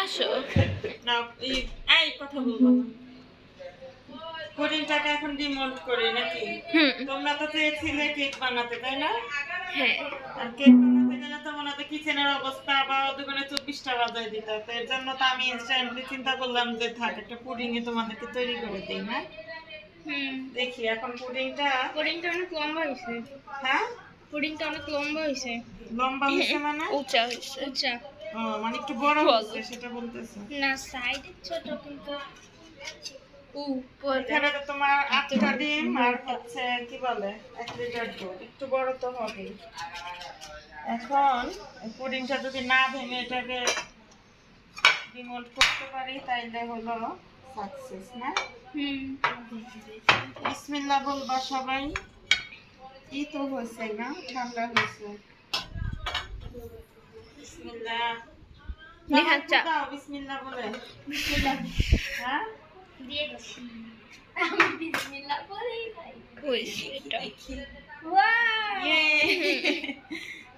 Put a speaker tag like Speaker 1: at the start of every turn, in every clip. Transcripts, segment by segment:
Speaker 1: আসো
Speaker 2: না এই কথা বলবো না পুডিংটাকে এখন ডিমোল্ড করি নাকি তোমরা তো চেয়েছিলে কেক বানাতে তাই না
Speaker 1: হ্যাঁ
Speaker 2: আর কেক বানাতে গেলে তো মনে হয় কিচেনের অবস্থা বা দোকানে 24টা বাজায় দিত তো এর জন্য তো আমি ইনস্ট্যান্টলি চিন্তা করলাম যে থাক একটা পুডিং এ তোমাদেরকে তৈরি করে দিই না দেখি এখন পুডিংটা
Speaker 1: অনেক লম্বা হয়েছে
Speaker 2: হ্যাঁ
Speaker 1: পুডিংটা অনেক লম্বা হয়েছে
Speaker 2: লম্বা হয়েছে মানে
Speaker 1: উঁচা হয়েছে উঁচা
Speaker 2: মানে একটু বড় হয়েছে সেটা বলতেছো
Speaker 1: না সাইডে ছোট কিন্তু
Speaker 2: এখানে তো তোমার 8টা ডিম আর হচ্ছে কি বলে 1 লিটার দুধ একটু বড় তো হবে এখন পুডিংটা যদি না ভেঙে এটাকে ডিমোল্ড করতে পারি তাইলে হলো সাকসেস না বিসমিল্লাহ বলবা সবাই কি তো হয়েছে না ঠান্ডা হয়েছে বিসমিল্লাহ দাও বিসমিল্লাহ বলে বিসমিল্লাহ হ্যাঁ
Speaker 1: দিয়ে দিছি আমি বিসমিল্লাহ বলেই নাই কইছি এটা ওয়াও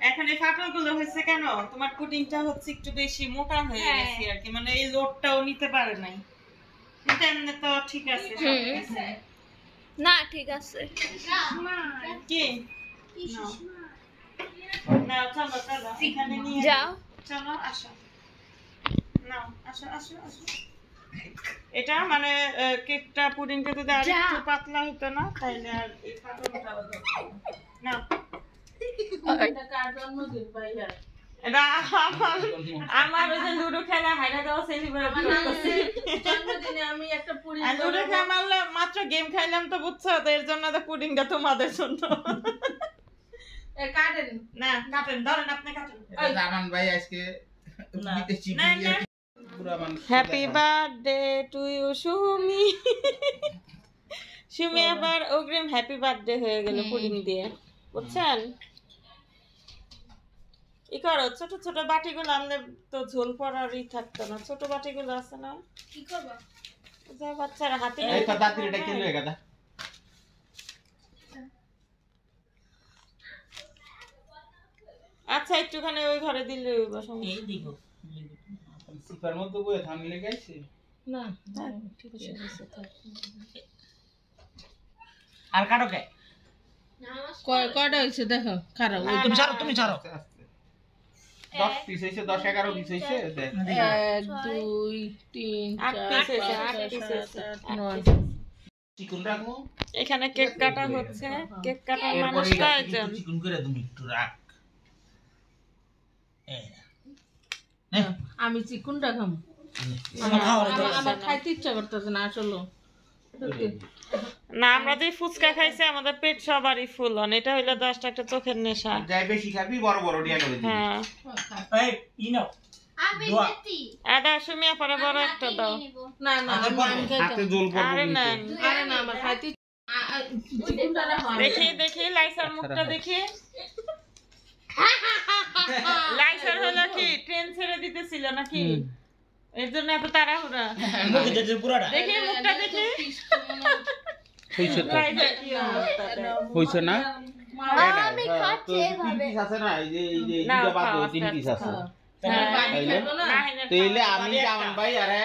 Speaker 2: এখন এই ফাটলগুলো হয়েছে কেন তোমার পুডিংটা হচ্ছে একটু বেশি মোটা হয়ে গেছে আর কি মানে এই লোডটাও নিতে পারে নাই কিন্তু এমনি তো ঠিক আছে সব কিছু
Speaker 1: না ঠিক আছে
Speaker 2: কি না চলো চলো এখানে নিয়ে
Speaker 1: যাও
Speaker 2: চলো আসো নাও আসো আসো আসো এটা মানে কেকটা পুডিংটা যদি আর একটু পাতলা হতো না তাইলে আর এই ফাটলটা হতো না এটা কার জন্মদিন ভাইয়া এটা আমার ওই যে লুডো খেলা হাইরা দাও সেলিব্রেট করতেছি জন্মদিনে আমি একটা পুডিং লুডো খেলা মাত্র গেম খাইলাম তো বুঝছো তো এর জন্য তো পুডিংটা তোমাদের জন্য কাটেন না কাটেন ধরেন আপনি কাটেন
Speaker 3: জামান ভাই আজকে বিদেশি পুরো মানুষ
Speaker 2: happy birthday to you Sumi Sumi আবার অগ্রিম হ্যাপি বার্থডে হয়ে গেল পুডিং দিয়ে বুঝছেন ই করো ছোট ছোট বাটিগুলো আনলে তো ঝোল পড়ারই থাকতো না ছোট বাটিগুলো আছে না
Speaker 1: কি করব
Speaker 2: যা বাচ্চারা হাতে
Speaker 3: এই তো দাঁতিটা কেন হয়ে গেল
Speaker 2: আচ্ছা একটুখানি ওই ঘরে দিলে
Speaker 3: এই দিগো সিপার মধ্যে বয়ে থামলে গেছে
Speaker 2: না ঠিক আছে
Speaker 3: আর কাটো কে
Speaker 2: কয়টা হইছে দেখো খারাপ
Speaker 3: তুমি ছাড়ো 10 পিস হইছে 10 11 পিস হইছে দেখ
Speaker 2: 1 2 3 4 8 পিস হইছে 9
Speaker 3: চিকন রাখো
Speaker 2: এখানে কেক কাটা হচ্ছে কেক কাটার মানুষ কয়জন
Speaker 3: চিকন করে তুমি একটু রাখ
Speaker 4: আমি চিকুনটা খাম আমার খাইতে ইচ্ছা করতেছে না আসলে
Speaker 2: না আমরা যে ফুচকা খাইছি আমাদের পেট সবারই ফুল অন এটা হইলো 10টা একটা চোখের নেশা
Speaker 3: যাই বেশি খাবি বড় বড় ডিয়া করে দিবি
Speaker 2: হ্যাঁ
Speaker 3: এই ই নাও
Speaker 1: আমি দিতি
Speaker 2: আদা সুমিয়া পরে বড় একটা দাও
Speaker 4: না না আমি
Speaker 3: হাতে জল পড়বে
Speaker 2: আরে না
Speaker 4: আরে না আমার খাইতে চিকুনটা না হয়
Speaker 2: দেখি দেখি লাইসার মুখটা দেখি লাইসার হলো কি ট্রেন ছেড়ে দিতেছিল নাকি এর জন্য এত তাড়াহুড়া
Speaker 3: মুখে দেখে পুরাটা
Speaker 2: দেখি মুখটা দেখি
Speaker 3: হইছে তো
Speaker 2: লাইসার কি অবস্থা
Speaker 3: হইছে না
Speaker 1: আমি খাচ্ছি এভাবে
Speaker 3: তিন পিস আছে না এই যে দুটো বাদ 3 পিস আছে তাইলে আমি জামান ভাই আরে